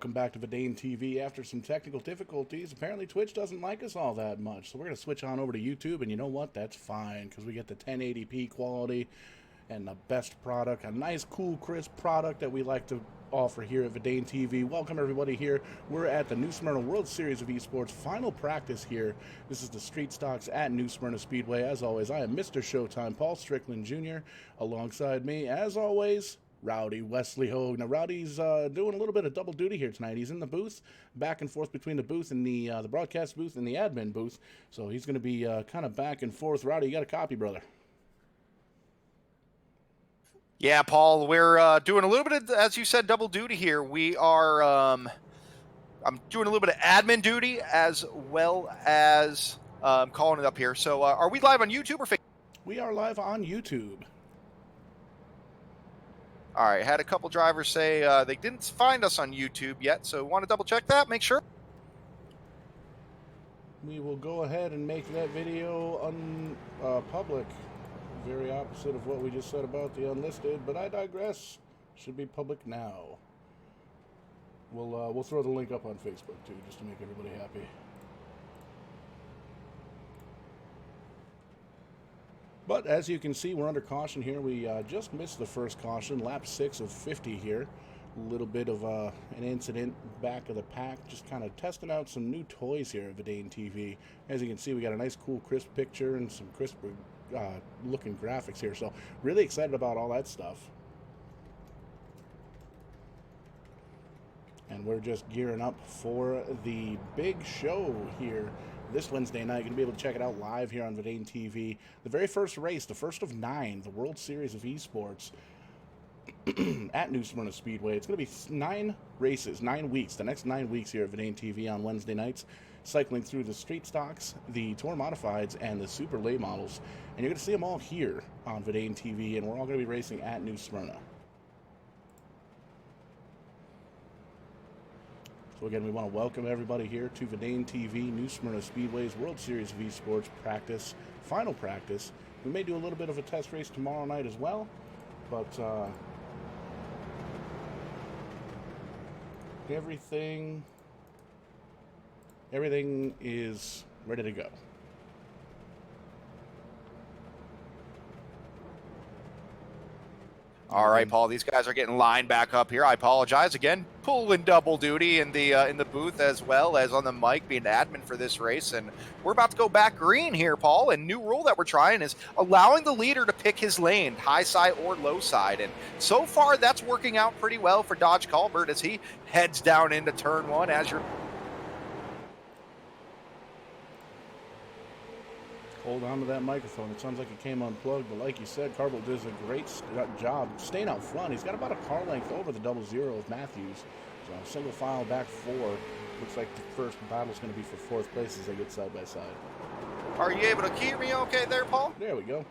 welcome back to Vidane TV. After some technical difficulties, apparently Twitch doesn't like us all that much, so we're going to switch on over to YouTube, and you know what? That's fine, because we get the 1080p quality and the best product, a nice, cool, crisp product that we like to offer here at Vidane TV. Welcome, everybody, here. We're at the New Smyrna World Series of eSports final practice here. This is the Street Stocks at New Smyrna Speedway. As always, I am Mr. Showtime, Paul Strickland Jr. Alongside me, as always, Rowdy Wesley Hogue. Now, Rowdy's doing a little bit of double duty here tonight. He's in the booth, back and forth between the booth and the broadcast booth and the admin booth. So he's going to be kind of back and forth. Rowdy, you got a copy, brother? Yeah, Paul, we're doing a little bit of, as you said, double duty here. We are, I'm doing a little bit of admin duty as well as calling it up here. So are we live on YouTube or Facebook? We are live on YouTube. All right, had a couple drivers say they didn't find us on YouTube yet, so want to double check that, make sure. We will go ahead and make that video public. Very opposite of what we just said about the unlisted, but I digress. Should be public now. We'll throw the link up on Facebook too, just to make everybody happy. But as you can see, we're under caution here. We just missed the first caution, lap 6 of 50 here. A little bit of an incident back of the pack, just kind of testing out some new toys here at Vidane TV. As you can see, we got a nice, cool, crisp picture and some crisp looking graphics here. So really excited about all that stuff. And we're just gearing up for the big show here this Wednesday night. You're going to be able to check it out live here on Vidane TV. The very first race, the first of 9, the World Series of eSports at New Smyrna Speedway. It's going to be 9 races, 9 weeks, the next 9 weeks here at Vidane TV on Wednesday nights, cycling through the Street Stocks, the Tour Modifieds, and the Super Late Models. And you're going to see them all here on Vidane TV, and we're all going to be racing at New Smyrna. So again, we want to welcome everybody here to Vidane TV, New Smyrna Speedway's World Series of eSports practice, final practice. We may do a little bit of a test race tomorrow night as well, but everything is ready to go. All right, Paul, these guys are getting lined back up here. I apologize again. Pulling double duty in the booth as well as on the mic, being admin for this race. And we're about to go back green here, Paul. And new rule that we're trying is allowing the leader to pick his lane, high side or low side. And so far, that's working out pretty well for Dodge Colbert as he heads down into turn 1 as you're... Hold on to that microphone. It sounds like it came unplugged, but like you said, Carbo does a great job staying out front. He's got about a car length over the 00 of Matthews. So single file back 4. Looks like the first battle's going to be for 4th place as they get side by side. Are you able to hear me okay there, Paul? There we go.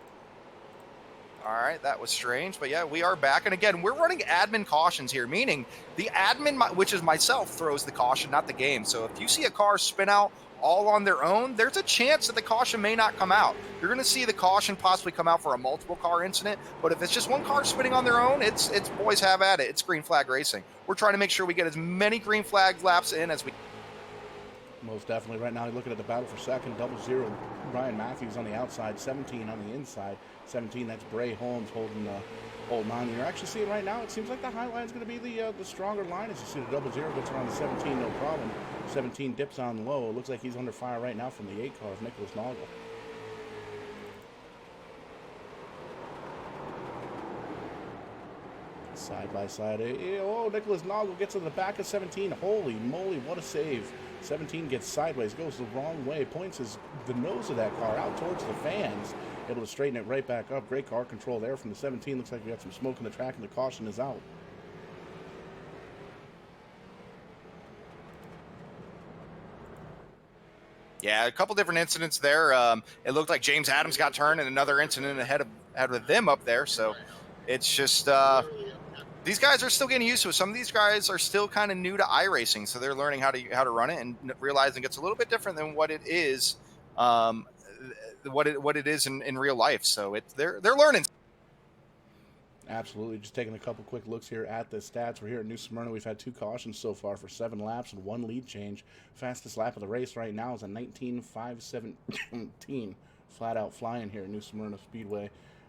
All right, that was strange, but yeah, we are back. And again, we're running admin cautions here, meaning the admin, which is myself, throws the caution, not the game. So if you see a car spin out all on their own, there's a chance that the caution may not come out. You're going to see the caution possibly come out for a multiple car incident, but if it's just one car spinning on their own, it's boys have at it. It's green flag racing. We're trying to make sure we get as many green flag laps in as we... Most definitely. Right now, you're looking at the battle for second, 00. Brian Matthews on the outside, 17 on the inside. 17, that's Bray Holmes holding on. You're actually seeing right now, it seems like the high line is going to be the stronger line. As you see, the 00 gets around the 17, no problem. 17 dips on low. It looks like he's under fire right now from the 8 car of Nicholas Noggle. Side by side. Oh, Nicholas Noggle gets to the back of 17. Holy moly, what a save. 17 gets sideways, goes the wrong way, points the nose of that car out towards the fans. Able to straighten it right back up. Great car control there from the 17. Looks like we got some smoke in the track and the caution is out. Yeah, a couple different incidents there. It looked like James Adams got turned and another incident ahead of them up there. So it's just these guys are still getting used to it. Some of these guys are still kind of new to iRacing, so they're learning how to run it and realizing it's a little bit different than what it is, what it is in real life. So they're learning. Absolutely. Just taking a couple quick looks here at the stats. We're here at New Smyrna. We've had 2 cautions so far for 7 laps and 1 lead change. Fastest lap of the race right now is a 19:5:17. Flat out flying here at New Smyrna Speedway.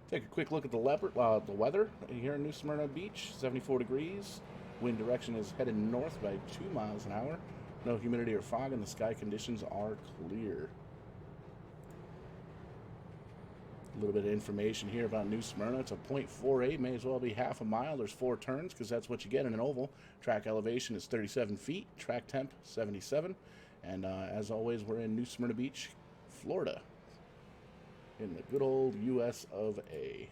Take a quick look at the weather here in New Smyrna Beach. 74 degrees. Wind direction is headed north by 2 miles an hour. No humidity or fog, and the sky conditions are clear. A little bit of information here about New Smyrna. It's a .48, may as well be half a mile. There's 4 turns because that's what you get in an oval. Track elevation is 37 feet. Track temp 77. And as always, we're in New Smyrna Beach, Florida, in the good old U.S. of A.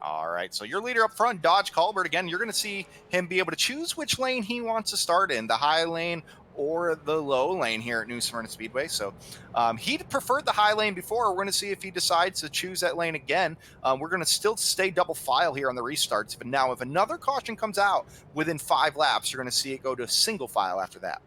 All right, so your leader up front, Dodge Colbert. Again, you're going to see him be able to choose which lane he wants to start in, the high lane or the low lane here at New Smyrna Speedway. So he preferred the high lane before. We're going to see if he decides to choose that lane again. We're going to still stay double file here on the restarts. But now if another caution comes out within 5 laps, you're going to see it go to single file after that.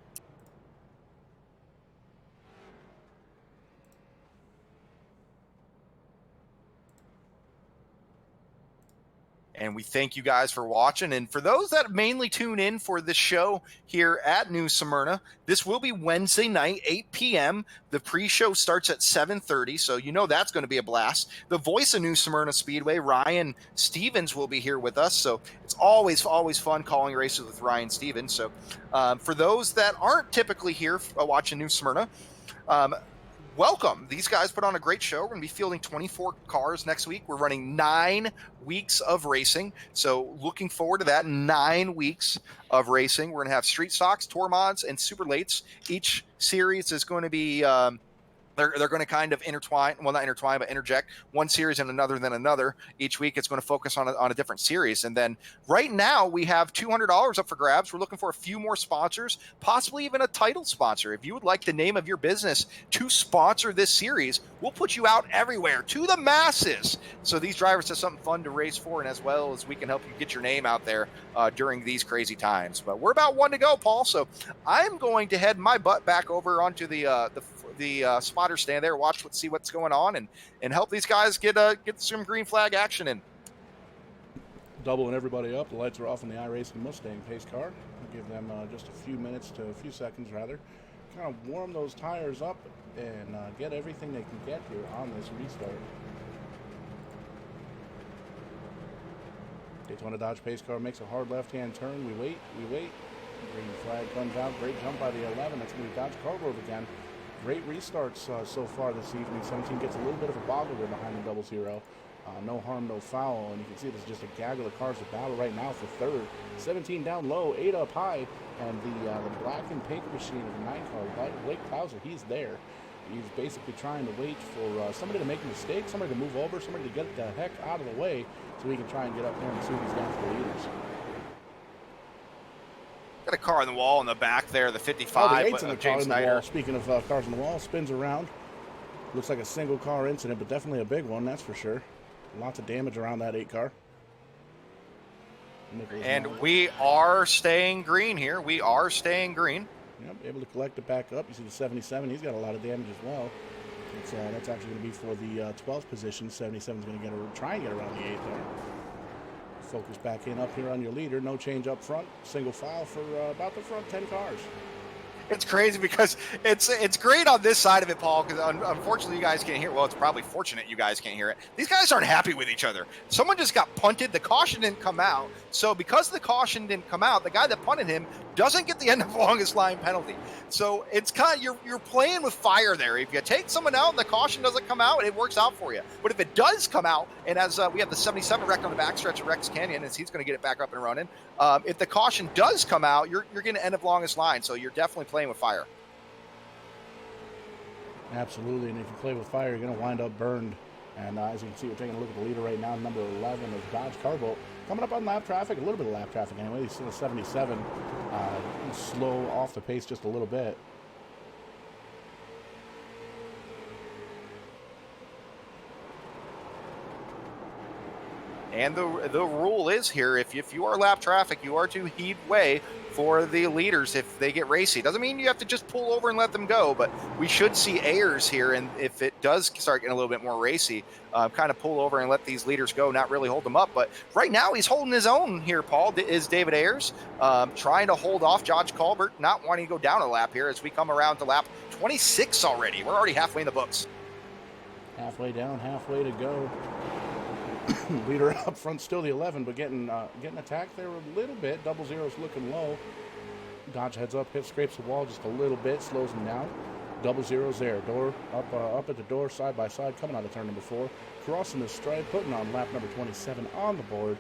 And we thank you guys for watching. And for those that mainly tune in for this show here at New Smyrna, this will be Wednesday night, 8 p.m. The pre-show starts at 7:30, so you know that's going to be a blast. The voice of New Smyrna Speedway, Ryan Stevens, will be here with us. So it's always fun calling races with Ryan Stevens. So for those that aren't typically here watching New Smyrna, welcome. These guys put on a great show. We're going to be fielding 24 cars next week. We're running 9 weeks of racing. So looking forward to that. 9 weeks of racing. We're going to have street stocks, tour mods, and super lates. Each series is going to be they're going to kind of intertwine, well, not intertwine, but interject one series and another than another. Each week it's going to focus on a different series. And then right now we have $200 up for grabs. We're looking for a few more sponsors, possibly even a title sponsor. If you would like the name of your business to sponsor this series, we'll put you out everywhere to the masses. So these drivers have something fun to race for, and as well as we can help you get your name out there during these crazy times. But we're about 1 to go, Paul. So I'm going to head my butt back over onto the spotter stand there, see what's going on, and help these guys get some green flag action in. Doubling everybody up. The lights are off on the iRacing Mustang pace car. I'll give them just a few seconds, kind of warm those tires up and get everything they can get here on this restart. Daytona Dodge pace car makes a hard left-hand turn. We wait. Green flag comes out. Great jump by the 11. That's going to be Dodge Cargrove again. Great restarts so far this evening. 17 gets a little bit of a boggle there behind the 00. No harm, no foul. And you can see there's just a gaggle of cars to battle right now for third. 17 down low, 8 up high. And the black and pink machine of the 9 car, Blake Clouser, he's there. He's basically trying to wait for somebody to make a mistake, somebody to move over, somebody to get the heck out of the way so he can try and get up there and see if he's down for the leaders. Got a car on the wall in the back there, the 55. Oh, the 8's in the car in the wall. Speaking of cars on the wall, spins around. Looks like a single car incident, but definitely a big one, that's for sure. Lots of damage around that 8 car. And we are staying green here. We are staying green. Yep, able to collect it back up. You see the 77, he's got a lot of damage as well. That's actually going to be for the 12th position. 77 is going to try and get around the 8 there. Focus back in up here on your leader. No change up front. Single file for about the front 10 cars. It's crazy because it's great on this side of it, Paul, because unfortunately you guys can't hear it. Well, it's probably fortunate you guys can't hear it. These guys aren't happy with each other. Someone just got punted. The caution didn't come out. So because the caution didn't come out, the guy that punted him doesn't get the end of longest line penalty. So it's kind of, you're playing with fire there. If you take someone out and the caution doesn't come out, it works out for you. But if it does come out, and as we have the 77 wreck on the backstretch of Rex Canyon, as he's going to get it back up and running, if the caution does come out, you're getting the end of longest line. So you're definitely playing with fire. Absolutely, and if you play with fire, you're going to wind up burned. And as you can see, we're taking a look at the leader right now. Number 11 is Dodge Carbolt. Coming up on lap traffic, a little bit of lap traffic anyway. He's still 77. Slow off the pace just a little bit. And the rule is here, if you are lap traffic, you are to heave way for the leaders if they get racy. Doesn't mean you have to just pull over and let them go, but we should see airs here, and if it does start getting a little bit more racy, kind of pull over and let these leaders go, not really hold them up. But right now he's holding his own here, Paul, is David Ayers, trying to hold off Josh Colbert, not wanting to go down a lap here as we come around to lap 26 already. We're already halfway in the books. Halfway down, halfway to go. Leader up front, still the 11, but getting attacked there a little bit. Double Zero's looking low. Dodge heads up, scrapes the wall just a little bit, slows him down. Double Zero's there, door up at the door, side by side, coming out of turn number 4, crossing the stripe, putting on lap number 27 on the board.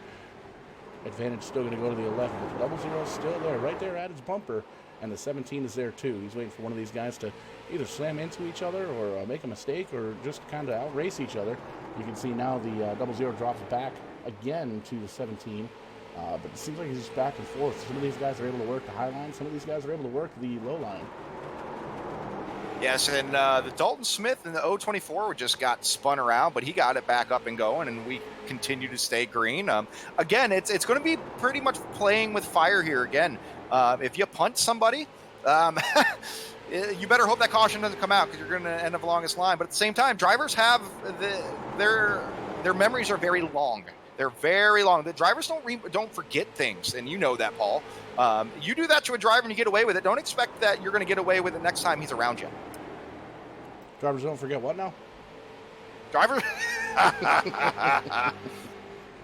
Advantage still going to go to the 11, but the Double Zero's still there, right there at his bumper, and the 17 is there too. He's waiting for one of these guys to either slam into each other or make a mistake or just kind of outrace each other. You can see now the Double Zero drops back again to the 17, but it seems like he's just back and forth. Some of these guys are able to work the high line, some of these guys are able to work the low line. Yes, and the Dalton Smith in the 024 just got spun around, but he got it back up and going, and we continue to stay green. Again, it's going to be pretty much playing with fire here again. If you punt somebody, you better hope that caution doesn't come out because you're going to end up the longest line. But at the same time, drivers have their memories are very long. They're very long. The drivers don't forget things, and you know that, Paul. You do that to a driver and you get away with it. Don't expect that you're going to get away with it next time he's around you. Drivers don't forget what now? Drivers.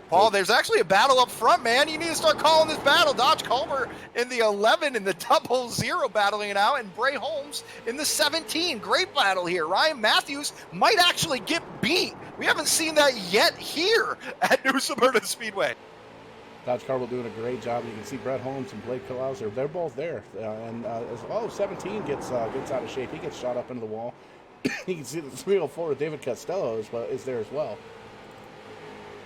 Paul, there's actually a battle up front, man. You need to start calling this battle. Dodge Culver in the 11 in the 00 battling it out, and Bray Holmes in the 17. Great battle here. Ryan Matthews might actually get beat. We haven't seen that yet here at New Smyrna Speedway. Dodge Carville doing a great job. You can see Brett Holmes and Blake Kilhauser. They're both there. And as well, 17 gets out of shape. He gets shot up into the wall. You can see the 304 with David Costello is there as well.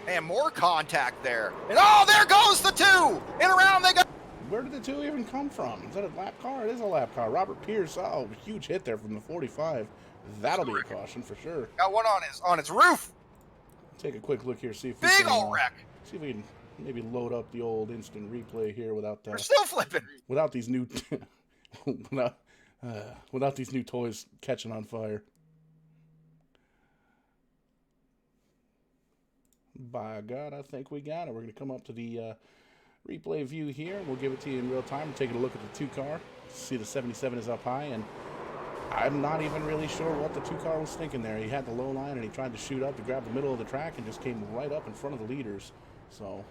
And more contact there. And oh, there goes the 2! And around they go. Where did the 2 even come from? Is that a lap car? It is a lap car. Robert Pierce, huge hit there from the 45. That'll be a caution for sure. Got one on his roof. Take a quick look here, see if big old wreck. See if we can maybe load up the old instant replay here without We're still flipping. Without these new without these new toys catching on fire. By God, I think we got it. We're going to come up to the replay view here. We'll give it to you in real time. We're taking a look at the 2 car. See the 77 is up high, and I'm not even really sure what the 2 car was thinking there. He had the low line, and he tried to shoot up to grab the middle of the track and just came right up in front of the leaders. So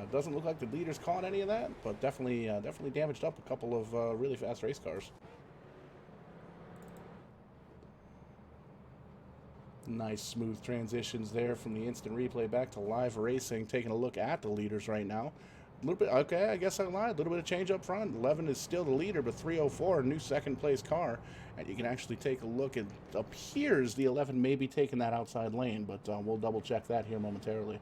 it doesn't look like the leaders caught any of that, but definitely damaged up a couple of really fast race cars. Nice smooth transitions there from the instant replay back to live racing. Taking a look at the leaders right now. A little bit, okay, I guess I lied. A little bit of change up front. 11 is still the leader, but 304, a new second place car. And you can actually take a look. It appears the 11 may be taking that outside lane, but we'll double check that here momentarily.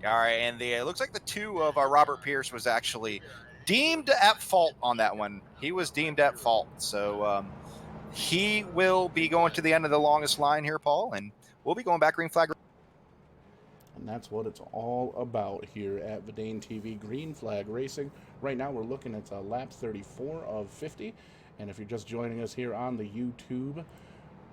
All right, and it looks like the 2 of Robert Pierce was actually deemed at fault on that one. He was deemed at fault, so he will be going to the end of the longest line here, Paul, and we'll be going back green flag. And that's what it's all about here at Verdane TV, green flag racing. Right now we're looking at lap 34 of 50, and if you're just joining us here on the YouTube,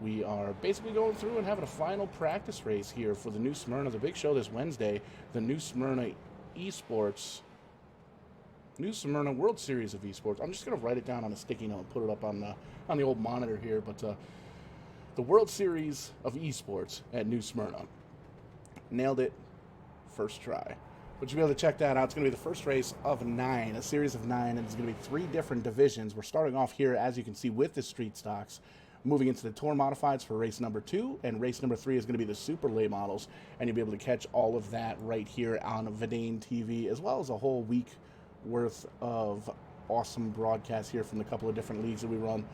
we are basically going through and having a final practice race here for the New Smyrna, the big show this Wednesday, the New Smyrna eSports, New Smyrna World Series of eSports. I'm just going to write it down on a sticky note and put it up on the old monitor here, but the World Series of eSports at New Smyrna. Nailed it first try. But you'll be able to check that out. It's going to be the first race of 9, a series of 9, and it's going to be 3 different divisions. We're starting off here, as you can see, with the street stocks, moving into the Tour Modifieds for race number 2, and race number 3 is going to be the Super Late Models, and you'll be able to catch all of that right here on Verdane TV, as well as a whole week worth of awesome broadcasts here from the couple of different leagues that we run.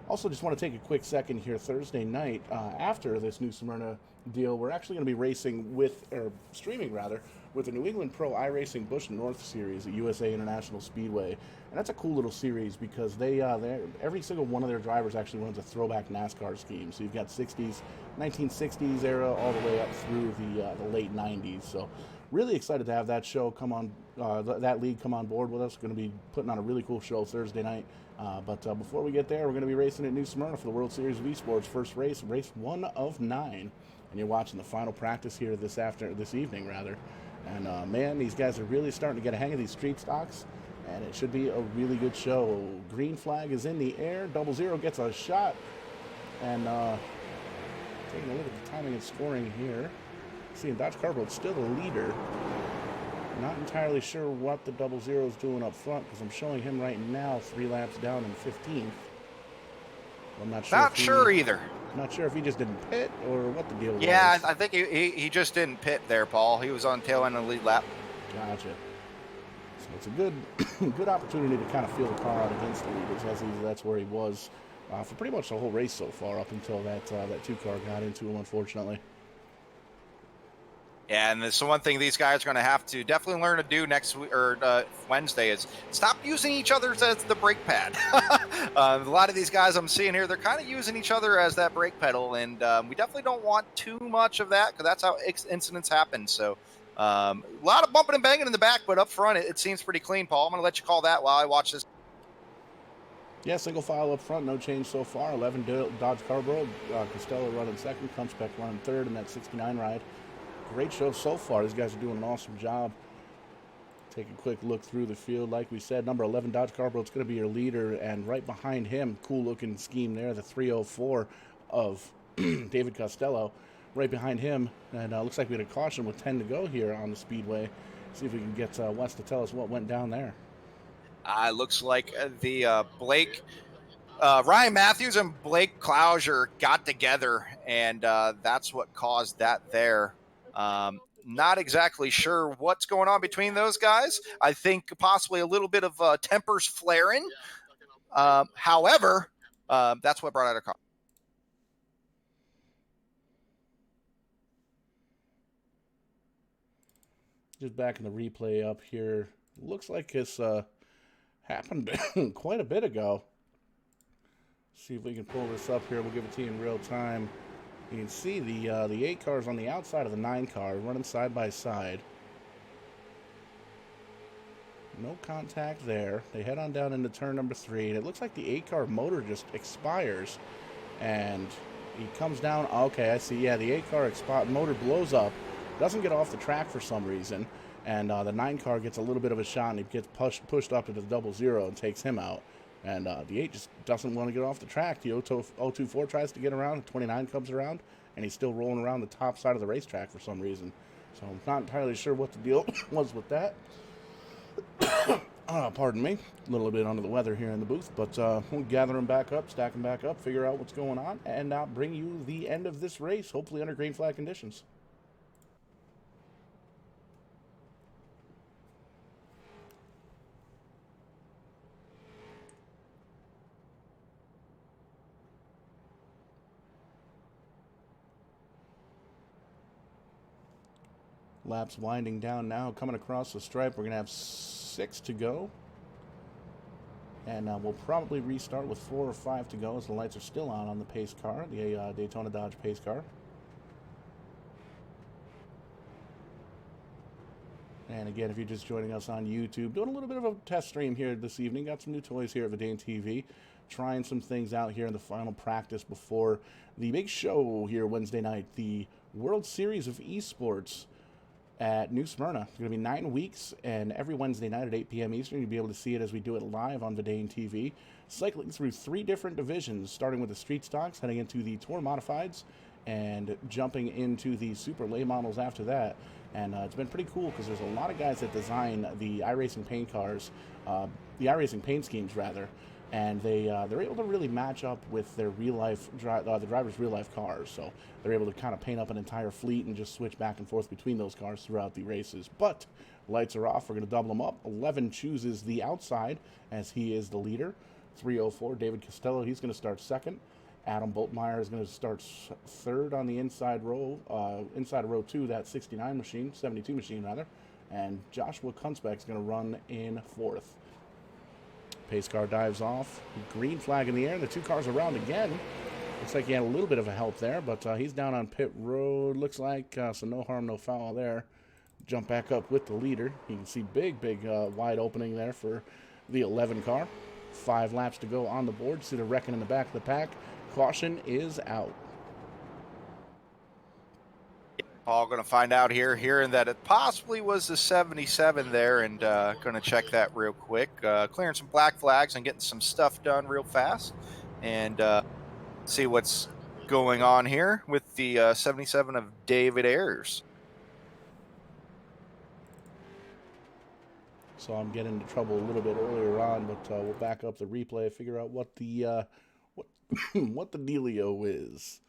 Also, just want to take a quick second here. Thursday night, after this New Smyrna deal, we're actually going to be racing streaming with the New England Pro iRacing Busch North Series at USA International Speedway. And that's a cool little series because every single one of their drivers actually runs a throwback NASCAR scheme. So you've got 1960s era all the way up through the late 90s. So really excited to have that show come on, that league come on board with us. Going to be putting on a really cool show Thursday night. But before we get there, we're going to be racing at New Smyrna for the World Series of eSports. First race 1 of 9, and you're watching the final practice here this evening rather. And man, these guys are really starting to get a hang of these street stocks, and it should be a really good show. Green flag is in the air. 00 gets a shot, and taking a look at the timing and scoring here. Seeing Dodge Carbo's still the leader. Not entirely sure what the 00 is doing up front, because I'm showing him right now 3 laps down in 15th. I'm not sure. Not sure either. Not sure if he just didn't pit or what the deal was. Yeah, I think he just didn't pit there, Paul. He was on tail end of the lead lap. Gotcha. So it's a good good opportunity to kind of feel the car out against the leaders, as that's where he was for pretty much the whole race so far, up until that 2 car got into him, unfortunately. Yeah, and it's the one thing these guys are going to have to definitely learn to do next week or Wednesday is stop using each other as the brake pad. A lot of these guys I'm seeing here, they're kind of using each other as that brake pedal, and we definitely don't want too much of that because that's how incidents happen. So a lot of bumping and banging in the back, but up front it seems pretty clean, Paul. I'm going to let you call that while I watch this. Yeah, single file up front, no change so far. 11 Dodge Carbo, Costello running second, Kunspek running third in that 69 ride. Great show so far. These guys are doing an awesome job. Take a quick look through the field. Like we said, number 11 Dodge Carbo, it's going to be your leader, and right behind him, cool looking scheme there, the 304 of David Costello. Right behind him, and looks like we had a caution with 10 to go here on the speedway. See if we can get Wes to tell us what went down there. Looks like the Ryan Matthews and Blake Clouser got together, and that's what caused that there. Not exactly sure what's going on between those guys. I think possibly a little bit of tempers flaring. However, that's what brought out a car. Just back in the replay up here. Looks like this happened quite a bit ago. See if we can pull this up here. We'll give it to you in real time. You can see the 8 cars on the outside of the 9 car running side by side. No contact there. They head on down into turn number 3, and it looks like the 8 car motor just expires, and he comes down. Okay, I see. Yeah, the 8 car motor blows up, doesn't get off the track for some reason, and the 9 car gets a little bit of a shot, and he gets pushed up to the 00 and takes him out. And the 8 just doesn't want to get off the track. The 024 tries to get around. 29 comes around, and he's still rolling around the top side of the racetrack for some reason. So I'm not entirely sure what the deal was with that. Pardon me. A little bit under the weather here in the booth. But we'll gather them back up, stack them back up, figure out what's going on, and bring you the end of this race, hopefully under green flag conditions. Laps winding down now, coming across the stripe. We're going to have 6 to go. And we'll probably restart with 4 or 5 to go as the lights are still on the pace car, the Daytona Dodge pace car. And again, if you're just joining us on YouTube, doing a little bit of a test stream here this evening. Got some new toys here at Vidane TV. Trying some things out here in the final practice before the big show here Wednesday night, the World Series of eSports at New Smyrna. It's going to be 9 weeks, and every Wednesday night at 8 p.m. Eastern, you'll be able to see it as we do it live on Vidane TV, cycling through 3 different divisions, starting with the street stocks, heading into the Tour Modifieds, and jumping into the Super Lay models after that. And it's been pretty cool because there's a lot of guys that design the iRacing paint cars, the iRacing paint schemes, rather, and they're able to really match up with their real-life, the driver's real-life cars. So they're able to kind of paint up an entire fleet and just switch back and forth between those cars throughout the races. But lights are off. We're going to double them up. 11 chooses the outside as he is the leader. 304, David Costello, he's going to start second. Adam Boltmeyer is going to start third on the inside row of row 2, that 72 machine rather. And Joshua Kunspek is going to run in fourth. Pace car dives off. Green flag in the air. And the 2 cars around again. Looks like he had a little bit of a help there, but he's down on pit road. Looks like so no harm, no foul there. Jump back up with the leader. You can see big wide opening there for the 11 car. 5 laps to go on the board. See the wrecking in the back of the pack. Caution is out. Paul going to find out here, hearing that it possibly was the 77 there, and going to check that real quick. Clearing some black flags and getting some stuff done real fast, and see what's going on here with the 77 of David Ayers. So I'm getting into trouble a little bit earlier on, but we'll back up the replay, figure out what the what the dealio is.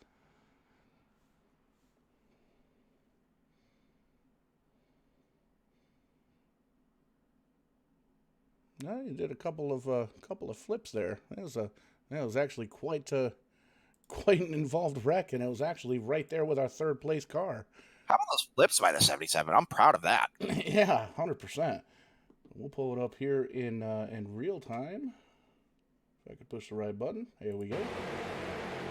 No, you did a couple of flips there. That was actually quite an involved wreck, and it was actually right there with our 3rd place car. How about those flips by the 77? I'm proud of that. Yeah, 100%. We'll pull it up here in real time. If I could push the right button. Here we go.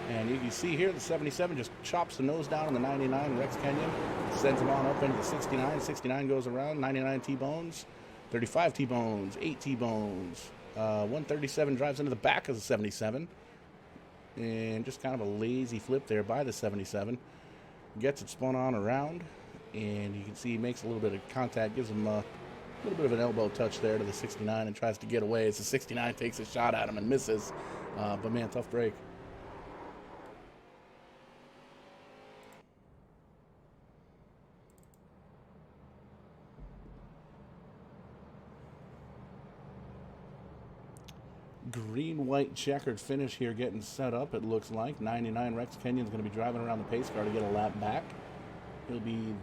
And you can see here the 77 just chops the nose down on the 99 Rex Kenyon. Sends him on up into the 69. 69 goes around. 99 T-bones. 35 T-bones. 8 T-bones. 137 drives into the back of the 77. And just kind of a lazy flip there by the 77. Gets it spun on around. And you can see he makes a little bit of contact. Gives him a little bit of an elbow touch there to the 69 and tries to get away as the 69 takes a shot at him and misses. But man, tough break. Green, white, checkered finish here getting set up, it looks like. 99 Rex Kenyon's going to be driving around the pace car to get a lap back. He'll be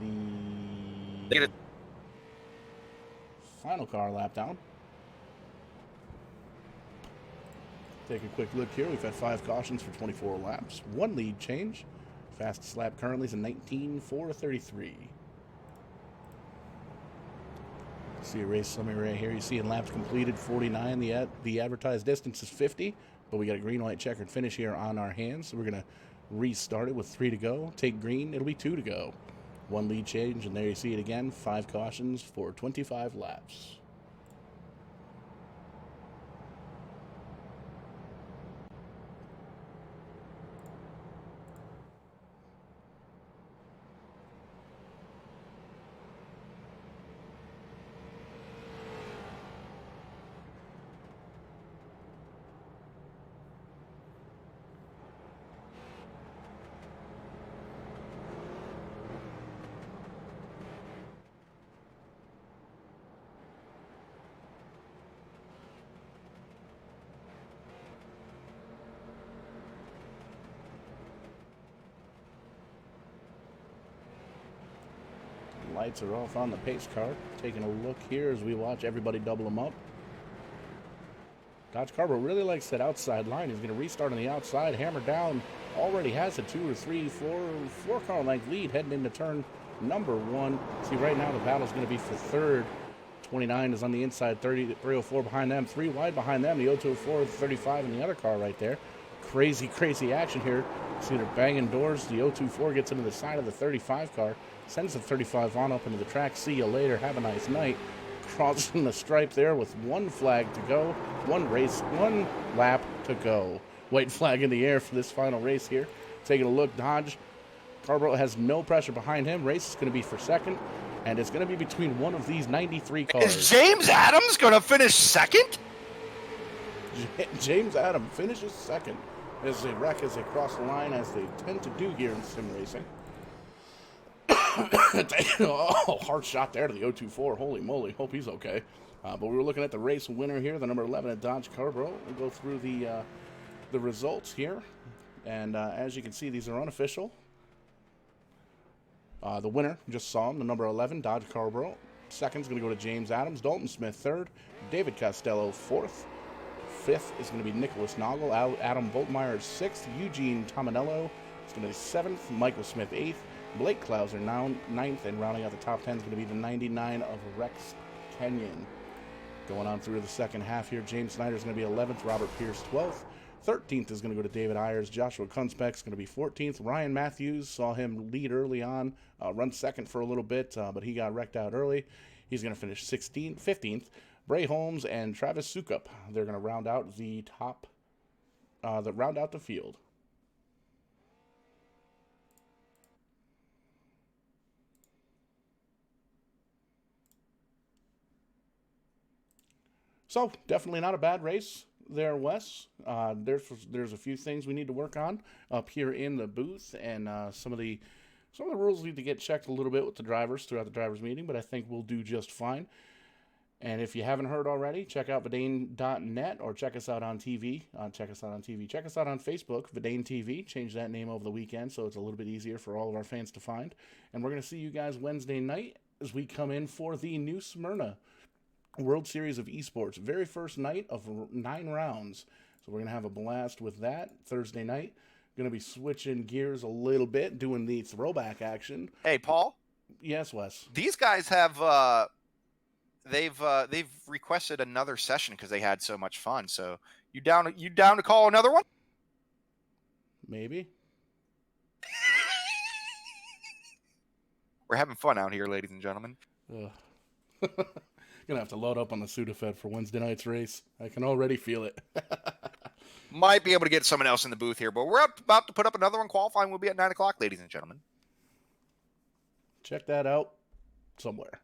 the final car lap down. Take a quick look here. We've had 5 cautions for 24 laps. 1 lead change. Fastest lap currently is a 19.433. See a race summary right here. You see in laps completed 49. The advertised distance is 50, but we got a green, white, checkered finish here on our hands. So we're going to restart it with 3 to go. Take green, it'll be 2 to go. 1 lead change, and there you see it again. 5 cautions for 25 laps. Lights are off on the pace car. Taking a look here as we watch everybody double them up. Dodge Carbo really likes that outside line. He's going to restart on the outside, hammer down. Already has a 2 or 3, 4 car length lead heading into turn number 1. See, right now the battle's going to be for 3rd. 29 is on the inside, 304 behind them, 3 wide behind them. The 0204, 35 in the other car right there. Crazy action here. See, they're banging doors. The 024 gets into the side of the 35 car, sends the 35 on up into the track. See you later. Have a nice night. Crossing the stripe there with 1 flag to go. 1 lap to go. White flag in the air for this final race here. Taking a look, Dodge Carborough has no pressure behind him. Race is going to be for 2nd, and it's going to be between one of these 93 cars. Is James Adams going to finish 2nd? James Adams finishes 2nd as they wreck as they cross the line, as they tend to do here in sim racing. Oh, hard shot there to the 024. Holy moly, hope he's okay. But we were looking at the race winner here, the number 11 at Dodge Carborough. We'll go through the results here, and as you can see, these are unofficial. The winner, just saw him, the number 11, Dodge Carborough. 2nd's going to go to James Adams. Dalton Smith 3rd. David Costello 4th. 5th is going to be Nicholas Noggle. Adam Voltmeyer 6th. Eugene Tominello is going to be 7th. Michael Smith 8th. Blake Klauser 9th. And rounding out the top 10 is going to be the 99 of Rex Kenyon. Going on through the second half here, James Snyder is going to be 11th. Robert Pierce 12th. 13th is going to go to David Ayers. Joshua Kunspek is going to be 14th. Ryan Matthews, saw him lead early on, run second for a little bit, but he got wrecked out early. He's going to finish 15th. Bray Holmes and Travis Sukup, they're going to round out the field. So definitely not a bad race there, Wes. There's a few things we need to work on up here in the booth, and some of the rules need to get checked a little bit with the drivers throughout the drivers meeting. But I think we'll do just fine. And if you haven't heard already, check out Vidane.net or check us out on TV. Check us out on Facebook, Vidane TV. Change that name over the weekend so it's a little bit easier for all of our fans to find. And we're going to see you guys Wednesday night as we come in for the new Smyrna World Series of eSports. Very first night of 9 rounds. So we're going to have a blast with that Thursday night. Going to be switching gears a little bit, doing the throwback action. Hey, Paul? Yes, Wes? These guys have... They've requested another session because they had so much fun. So you down to call another one? Maybe. We're having fun out here, ladies and gentlemen. Gonna have to load up on the Sudafed for Wednesday night's race. I can already feel it. Might be able to get someone else in the booth here, but we're about to put up another one. Qualifying will be at 9 o'clock, ladies and gentlemen. Check that out somewhere.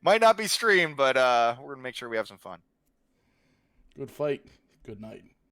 Might not be streamed, but we're going to make sure we have some fun. Good fight. Good night.